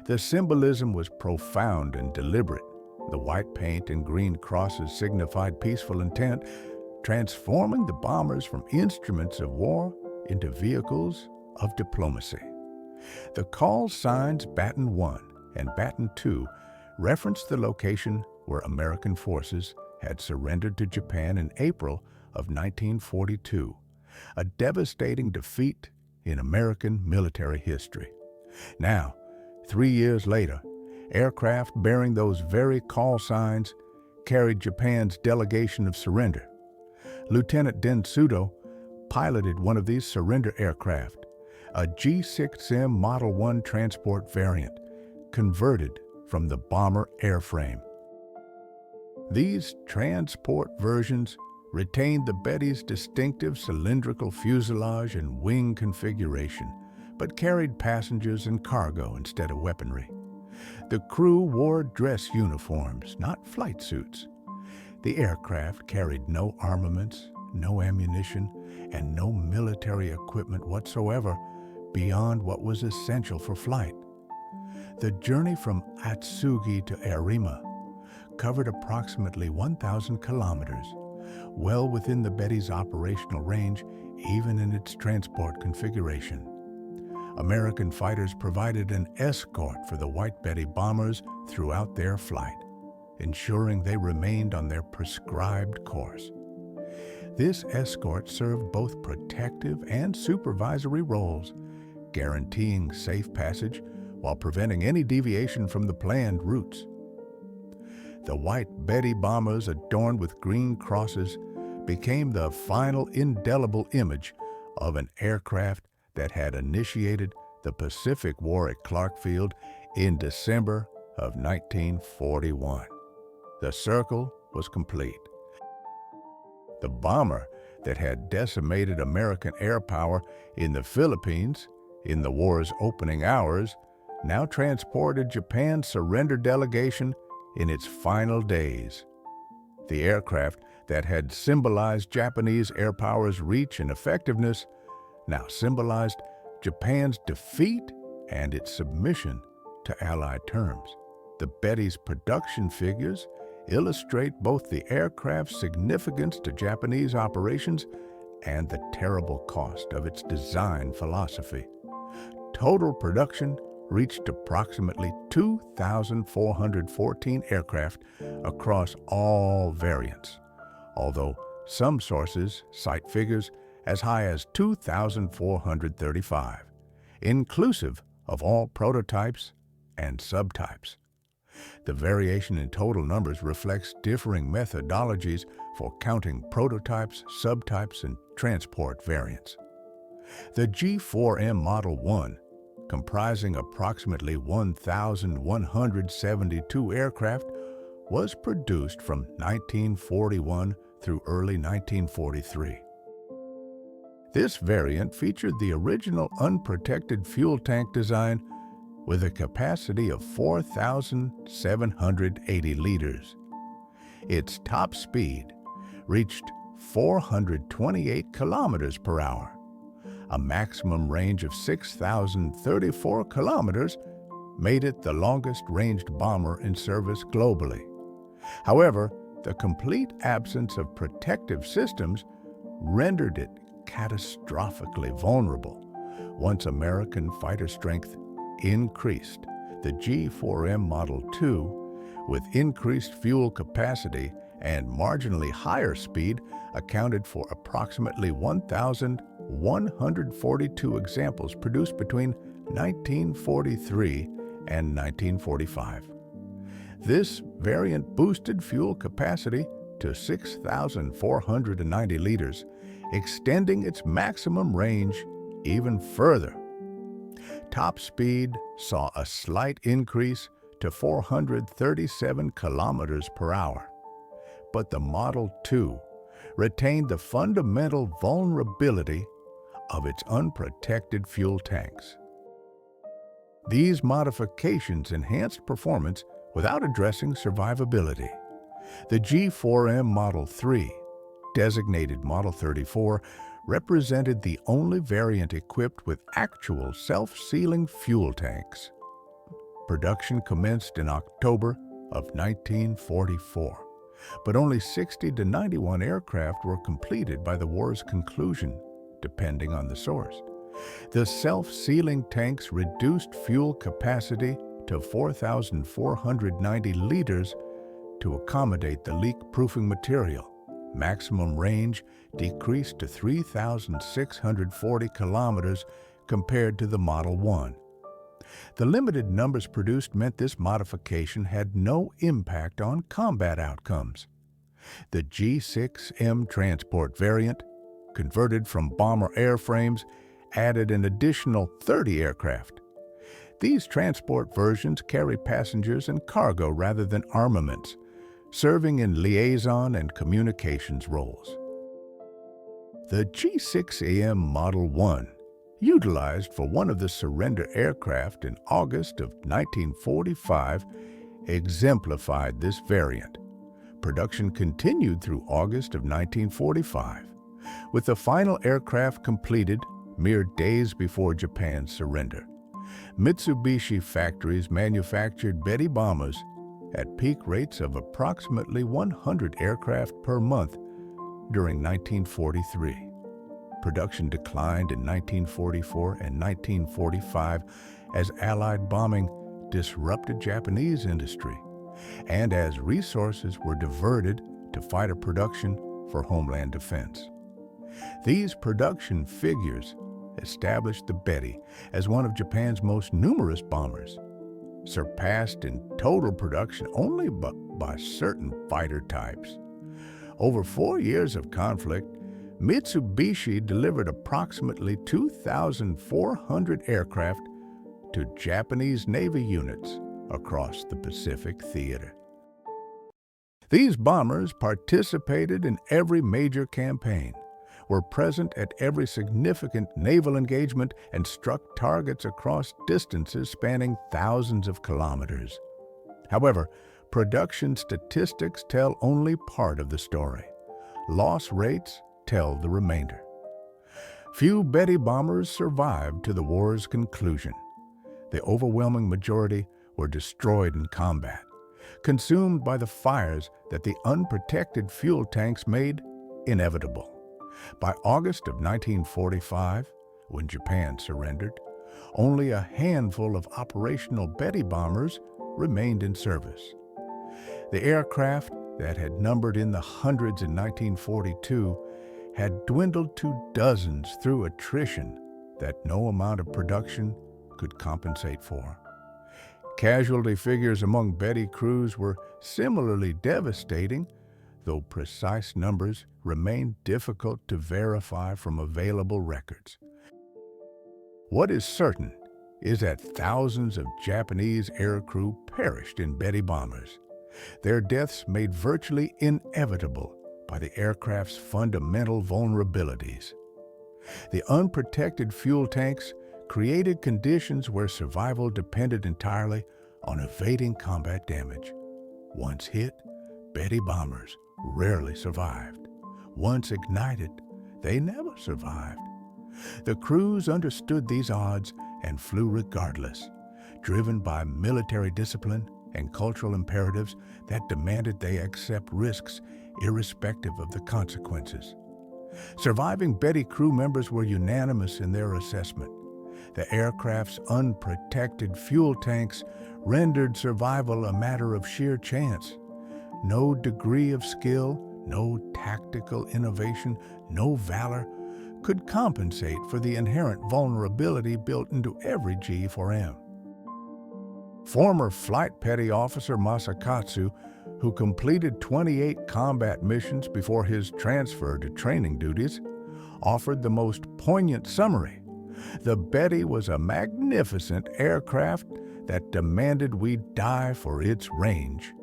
The symbolism was profound and deliberate. The white paint and green crosses signified peaceful intent, transforming the bombers from instruments of war into vehicles of diplomacy. The call signs Baton 1 and Baton 2 referenced the location where American forces had surrendered to Japan in April of 1942, a devastating defeat in American military history. Now, 3 years later, aircraft bearing those very call signs carried Japan's delegation of surrender. Lieutenant Densudo piloted one of these surrender aircraft, a G6M Model 1 transport variant, converted from the bomber airframe. These transport versions retained the Betty's distinctive cylindrical fuselage and wing configuration, but carried passengers and cargo instead of weaponry. The crew wore dress uniforms, not flight suits. The aircraft carried no armaments, no ammunition, and no military equipment whatsoever beyond what was essential for flight. The journey from Atsugi to Arima covered approximately 1,000 kilometers, well within the Betty's operational range, even in its transport configuration. American fighters provided an escort for the White Betty bombers throughout their flight, ensuring they remained on their prescribed course. This escort served both protective and supervisory roles, guaranteeing safe passage while preventing any deviation from the planned routes. The White Betty bombers, adorned with green crosses, became the final indelible image of an aircraft that had initiated the Pacific War at Clark Field in December of 1941. The circle was complete. The bomber that had decimated American air power in the Philippines in the war's opening hours now transported Japan's surrender delegation in its final days. The aircraft that had symbolized Japanese air power's reach and effectiveness now symbolized Japan's defeat and its submission to Allied terms. The Betty's production figures illustrate both the aircraft's significance to Japanese operations and the terrible cost of its design philosophy. Total production reached approximately 2,414 aircraft across all variants, although some sources cite figures as high as 2,435, inclusive of all prototypes and subtypes. The variation in total numbers reflects differing methodologies for counting prototypes, subtypes, and transport variants. The G4M Model 1, comprising approximately 1,172 aircraft, was produced from 1941 through early 1943. This variant featured the original unprotected fuel tank design with a capacity of 4,780 liters. Its top speed reached 428 kilometers per hour. A maximum range of 6,034 kilometers made it the longest-ranged bomber in service globally. However, the complete absence of protective systems rendered it catastrophically vulnerable. Once American fighter strength increased, the G4M Model 2, with increased fuel capacity and marginally higher speed, accounted for approximately 1,142 examples produced between 1943 and 1945. This variant boosted fuel capacity to 6,490 liters, extending its maximum range even further. Top speed saw a slight increase to 437 kilometers per hour, but the Model 2 retained the fundamental vulnerability of its unprotected fuel tanks. These modifications enhanced performance without addressing survivability. The G4M Model 3, designated Model 34, represented the only variant equipped with actual self-sealing fuel tanks. Production commenced in October of 1944, but only 60 to 91 aircraft were completed by the war's conclusion, depending on the source. The self-sealing tanks reduced fuel capacity to 4,490 liters to accommodate the leak-proofing material. Maximum range decreased to 3,640 kilometers compared to the Model 1. The limited numbers produced meant this modification had no impact on combat outcomes. The G6M transport variant, converted from bomber airframes, added an additional 30 aircraft. These transport versions carry passengers and cargo rather than armaments, serving in liaison and communications roles. The G6M Model 1 utilized for one of the surrender aircraft in August of 1945, exemplified this variant. Production continued through August of 1945, with the final aircraft completed mere days before Japan's surrender. Mitsubishi factories manufactured Betty bombers at peak rates of approximately 100 aircraft per month during 1943. Production declined in 1944 and 1945 as Allied bombing disrupted Japanese industry and as resources were diverted to fighter production for homeland defense. These production figures established the Betty as one of Japan's most numerous bombers, surpassed in total production only by certain fighter types. Over 4 years of conflict, Mitsubishi delivered approximately 2,400 aircraft to Japanese Navy units across the Pacific theater. These bombers participated in every major campaign, were present at every significant naval engagement, and struck targets across distances spanning thousands of kilometers. However, production statistics tell only part of the story. Loss rates tell the remainder. Few Betty bombers survived to the war's conclusion. The overwhelming majority were destroyed in combat, consumed by the fires that the unprotected fuel tanks made inevitable. By August of 1945, when Japan surrendered, only a handful of operational Betty bombers remained in service. The aircraft that had numbered in the hundreds in 1942 had dwindled to dozens through attrition that no amount of production could compensate for. Casualty figures among Betty crews were similarly devastating, though precise numbers remain difficult to verify from available records. What is certain is that thousands of Japanese aircrew perished in Betty bombers, their deaths made virtually inevitable by the aircraft's fundamental vulnerabilities. The unprotected fuel tanks created conditions where survival depended entirely on evading combat damage. Once hit, Betty bombers rarely survived. Once ignited, they never survived. The crews understood these odds and flew regardless, driven by military discipline and cultural imperatives that demanded they accept risks irrespective of the consequences. Surviving Betty crew members were unanimous in their assessment. The aircraft's unprotected fuel tanks rendered survival a matter of sheer chance. No degree of skill, no tactical innovation, no valor could compensate for the inherent vulnerability built into every G4M. Former Flight Petty Officer Masakatsu, who completed 28 combat missions before his transfer to training duties, offered the most poignant summary. The Betty was a magnificent aircraft that demanded we die for its range.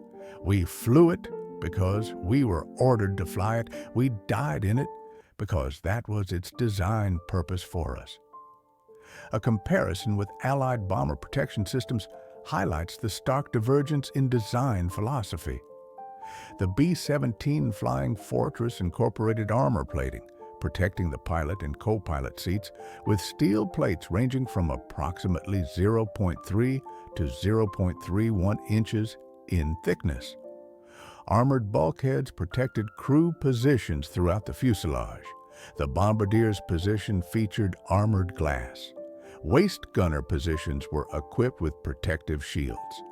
We flew it because we were ordered to fly it. We died in it because that was its design purpose for us. A comparison with Allied bomber protection systems highlights the stark divergence in design philosophy. The B-17 Flying Fortress incorporated armor plating, protecting the pilot and co-pilot seats with steel plates ranging from approximately 0.3 to 0.31 inches in thickness. Armored bulkheads protected crew positions throughout the fuselage. The bombardier's position featured armored glass. Waist gunner positions were equipped with protective shields.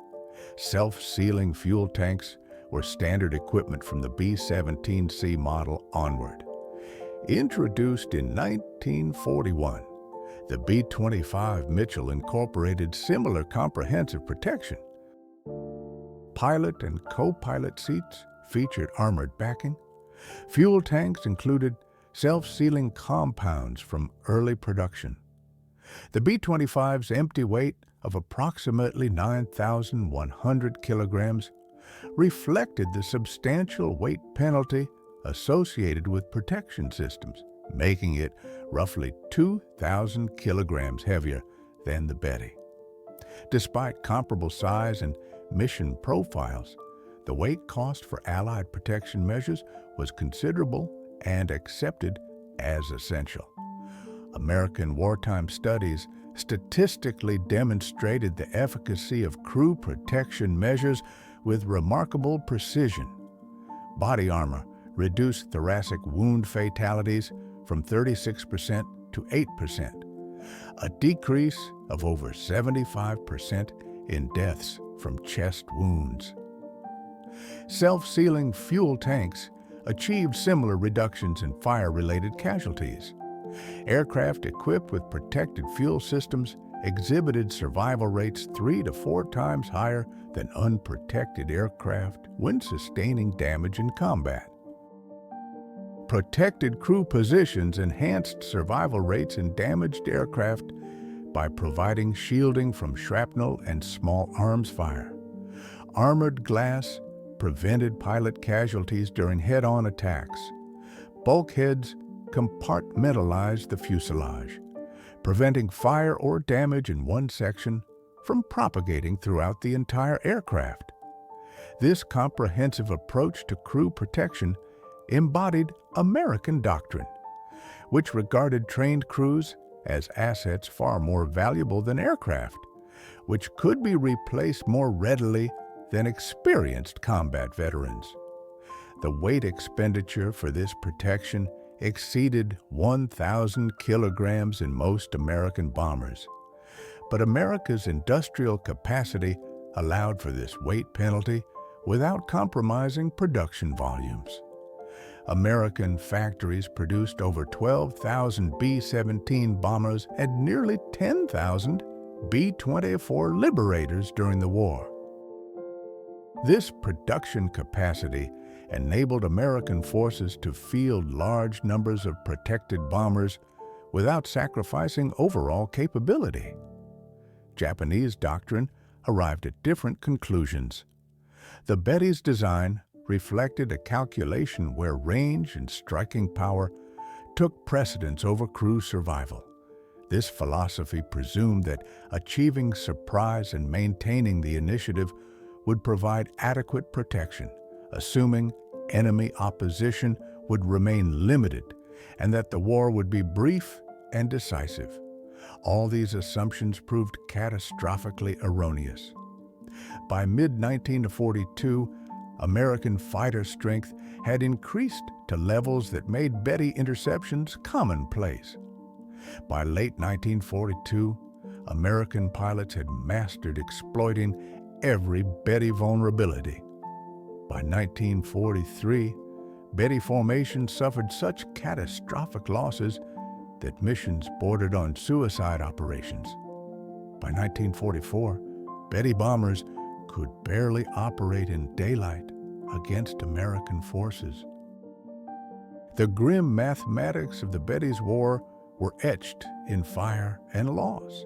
Self-sealing fuel tanks were standard equipment from the B-17C model onward. Introduced in 1941, the B-25 Mitchell incorporated similar comprehensive protection. Pilot and co-pilot seats featured armored backing. Fuel tanks included self-sealing compounds from early production. The B-25's empty weight of approximately 9,100 kilograms reflected the substantial weight penalty associated with protection systems. making it roughly 2,000 kilograms heavier than the Betty. Despite comparable size and mission profiles, the weight cost for Allied protection measures was considerable and accepted as essential. American wartime studies statistically demonstrated the efficacy of crew protection measures with remarkable precision. Body armor reduced thoracic wound fatalities from 36% to 8%, a decrease of over 75% in deaths from chest wounds. Self-sealing fuel tanks achieved similar reductions in fire-related casualties. Aircraft equipped with protected fuel systems exhibited survival rates 3 to 4 times higher than unprotected aircraft when sustaining damage in combat. Protected crew positions enhanced survival rates in damaged aircraft by providing shielding from shrapnel and small arms fire. Armored glass prevented pilot casualties during head-on attacks. Bulkheads compartmentalized the fuselage, preventing fire or damage in one section from propagating throughout the entire aircraft. This comprehensive approach to crew protection embodied American doctrine, which regarded trained crews as assets far more valuable than aircraft, which could be replaced more readily than experienced combat veterans. The weight expenditure for this protection exceeded 1,000 kilograms in most American bombers, but America's industrial capacity allowed for this weight penalty without compromising production volumes. American factories produced over 12,000 B-17 bombers and nearly 10,000 B-24 Liberators during the war. This production capacity enabled American forces to field large numbers of protected bombers without sacrificing overall capability. Japanese doctrine arrived at different conclusions. The Betty's design reflected a calculation where range and striking power took precedence over crew survival. This philosophy presumed that achieving surprise and maintaining the initiative would provide adequate protection, assuming enemy opposition would remain limited and that the war would be brief and decisive. All these assumptions proved catastrophically erroneous. By mid-1942, American fighter strength had increased to levels that made Betty interceptions commonplace. By late 1942, American pilots had mastered exploiting every Betty vulnerability. By 1943, Betty formation suffered such catastrophic losses that missions bordered on suicide operations. By 1944, Betty bombers could barely operate in daylight against American forces. The grim mathematics of the Betty's War were etched in fire and loss.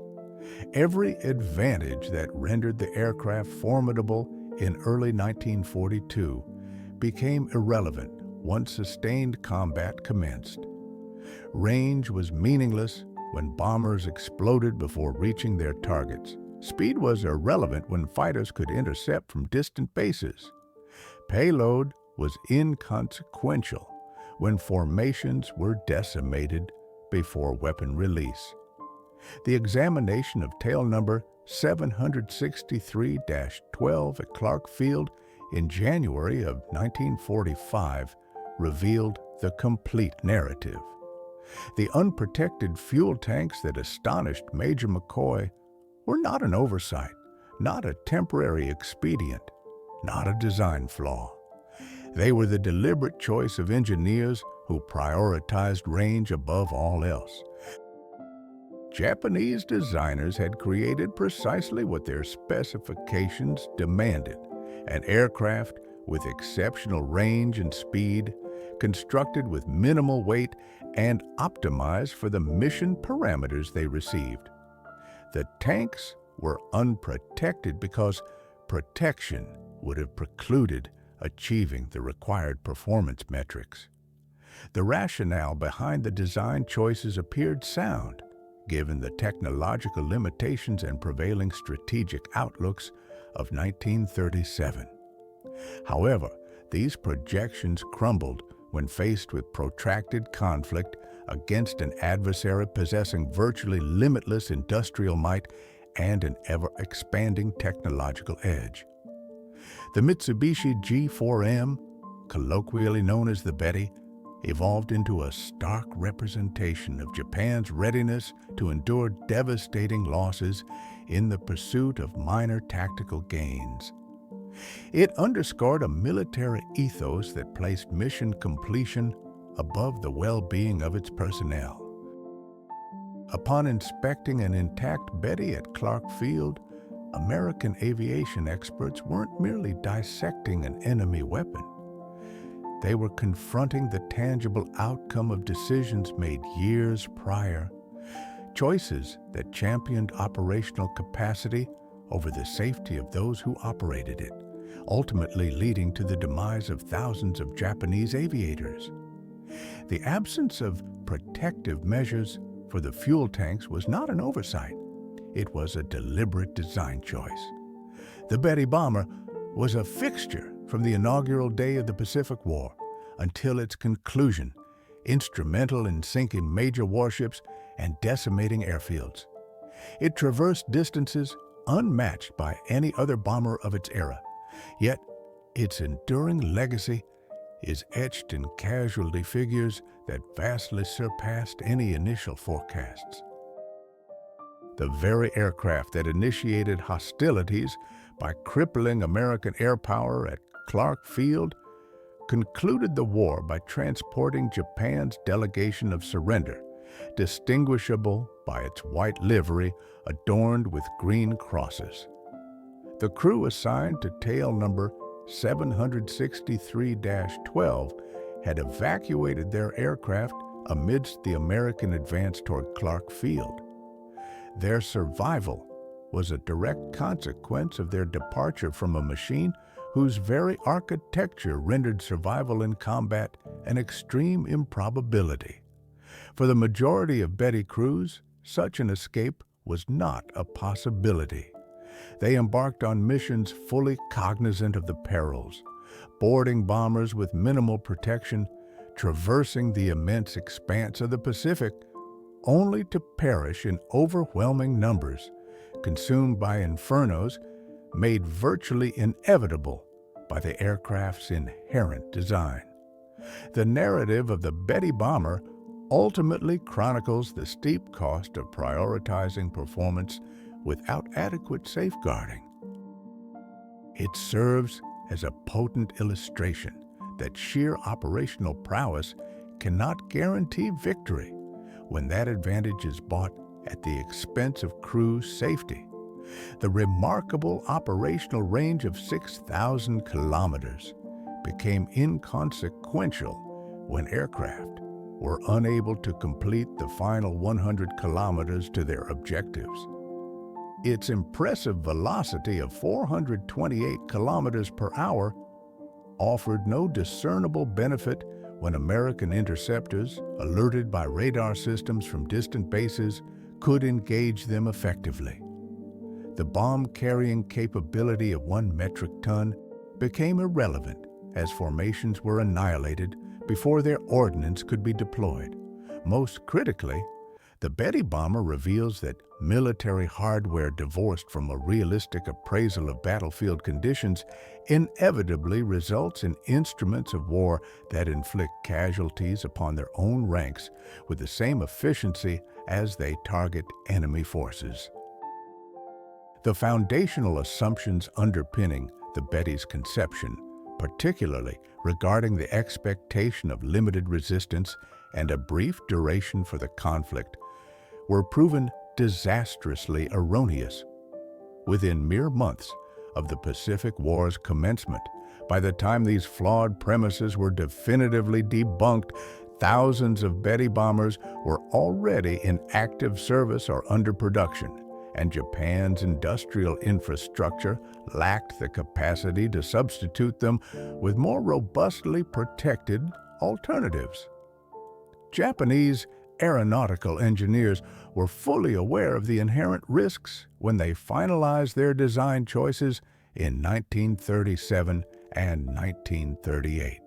Every advantage that rendered the aircraft formidable in early 1942 became irrelevant once sustained combat commenced. Range was meaningless when bombers exploded before reaching their targets. Speed was irrelevant when fighters could intercept from distant bases. Payload was inconsequential when formations were decimated before weapon release. The examination of tail number 763-12 at Clark Field in January of 1945 revealed the complete narrative. The unprotected fuel tanks that astonished Major McCoy were not an oversight, not a temporary expedient, not a design flaw. They were the deliberate choice of engineers who prioritized range above all else. Japanese designers had created precisely what their specifications demanded: an aircraft with exceptional range and speed, constructed with minimal weight and optimized for the mission parameters they received. The tanks were unprotected because protection would have precluded achieving the required performance metrics. The rationale behind the design choices appeared sound, given the technological limitations and prevailing strategic outlooks of 1937. However, these projections crumbled when faced with protracted conflict against an adversary possessing virtually limitless industrial might and an ever-expanding technological edge. The Mitsubishi G4M, colloquially known as the Betty, evolved into a stark representation of Japan's readiness to endure devastating losses in the pursuit of minor tactical gains. It underscored a military ethos that placed mission completion above the well-being of its personnel. Upon inspecting an intact Betty at Clark Field, American aviation experts weren't merely dissecting an enemy weapon. They were confronting the tangible outcome of decisions made years prior, choices that championed operational capacity over the safety of those who operated it, ultimately leading to the demise of thousands of Japanese aviators. The absence of protective measures for the fuel tanks was not an oversight. It was a deliberate design choice. The Betty bomber was a fixture from the inaugural day of the Pacific War until its conclusion, instrumental in sinking major warships and decimating airfields. It traversed distances unmatched by any other bomber of its era, yet its enduring legacy is etched in casualty figures that vastly surpassed any initial forecasts. The very aircraft that initiated hostilities by crippling American air power at Clark Field concluded the war by transporting Japan's delegation of surrender, distinguishable by its white livery adorned with green crosses. The crew assigned to tail number 763-12 had evacuated their aircraft amidst the American advance toward Clark Field. Their survival was a direct consequence of their departure from a machine whose very architecture rendered survival in combat an extreme improbability. For the majority of Betty crews, such an escape was not a possibility. They embarked on missions fully cognizant of the perils, boarding bombers with minimal protection, traversing the immense expanse of the Pacific, only to perish in overwhelming numbers, consumed by infernos made virtually inevitable by the aircraft's inherent design. The narrative of the Betty bomber ultimately chronicles the steep cost of prioritizing performance without adequate safeguarding. It serves as a potent illustration that sheer operational prowess cannot guarantee victory when that advantage is bought at the expense of crew safety. The remarkable operational range of 6,000 kilometers became inconsequential when aircraft were unable to complete the final 100 kilometers to their objectives. Its impressive velocity of 428 kilometers per hour offered no discernible benefit when American interceptors, alerted by radar systems from distant bases, could engage them effectively. The bomb-carrying capability of 1 metric ton became irrelevant as formations were annihilated before their ordnance could be deployed. Most critically, the Betty bomber reveals that military hardware divorced from a realistic appraisal of battlefield conditions inevitably results in instruments of war that inflict casualties upon their own ranks with the same efficiency as they target enemy forces. The foundational assumptions underpinning the Betty's conception, particularly regarding the expectation of limited resistance and a brief duration for the conflict, were proven disastrously erroneous. Within mere months of the Pacific War's commencement, by the time these flawed premises were definitively debunked, thousands of Betty bombers were already in active service or under production, and Japan's industrial infrastructure lacked the capacity to substitute them with more robustly protected alternatives. Japanese aeronautical engineers were fully aware of the inherent risks when they finalized their design choices in 1937 and 1938.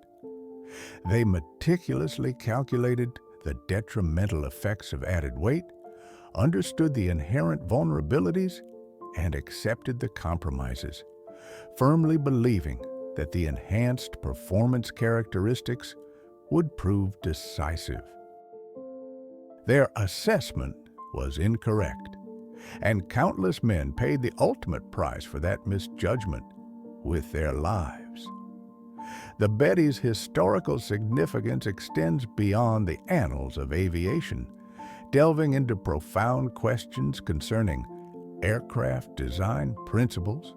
They meticulously calculated the detrimental effects of added weight, understood the inherent vulnerabilities, and accepted the compromises, firmly believing that the enhanced performance characteristics would prove decisive. Their assessment was incorrect, and countless men paid the ultimate price for that misjudgment with their lives. The Betty's historical significance extends beyond the annals of aviation, delving into profound questions concerning aircraft design principles,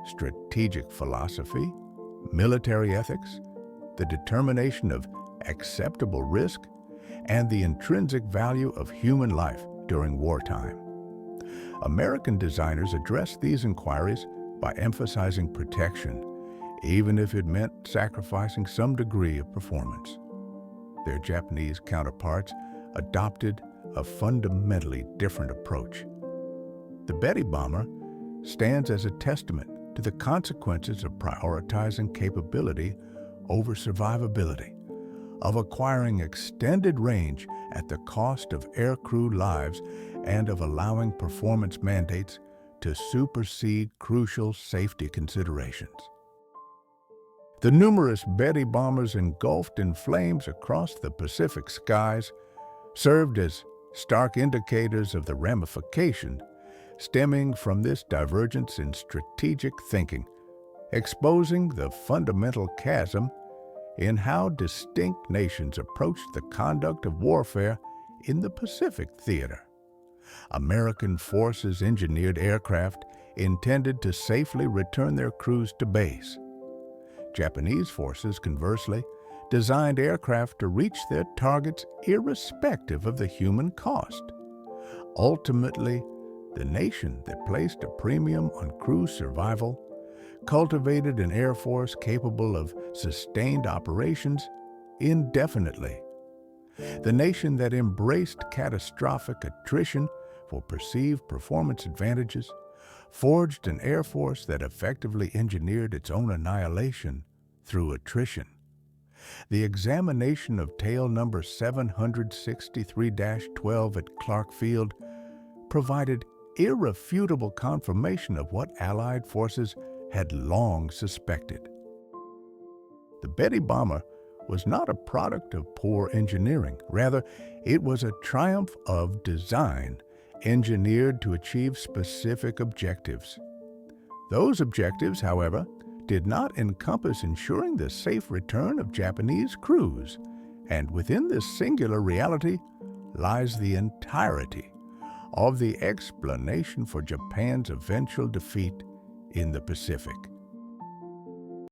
strategic philosophy, military ethics, the determination of acceptable risk, and the intrinsic value of human life during wartime. American designers addressed these inquiries by emphasizing protection, even if it meant sacrificing some degree of performance. Their Japanese counterparts adopted a fundamentally different approach. The Betty bomber stands as a testament to the consequences of prioritizing capability over survivability, of acquiring extended range at the cost of aircrew lives, and of allowing performance mandates to supersede crucial safety considerations. The numerous Betty bombers engulfed in flames across the Pacific skies served as stark indicators of the ramification stemming from this divergence in strategic thinking, exposing the fundamental chasm in how distinct nations approached the conduct of warfare in the Pacific theater. American forces engineered aircraft intended to safely return their crews to base. Japanese forces, conversely, designed aircraft to reach their targets irrespective of the human cost. Ultimately, the nation that placed a premium on crew survival cultivated an air force capable of sustained operations indefinitely. The nation that embraced catastrophic attrition for perceived performance advantages forged an air force that effectively engineered its own annihilation through attrition. The examination of tail number 763-12 at Clark Field provided irrefutable confirmation of what Allied forces had long suspected. The Betty bomber was not a product of poor engineering. Rather, it was a triumph of design engineered to achieve specific objectives. Those objectives, however, did not encompass ensuring the safe return of Japanese crews, and within this singular reality lies the entirety of the explanation for Japan's eventual defeat in the Pacific.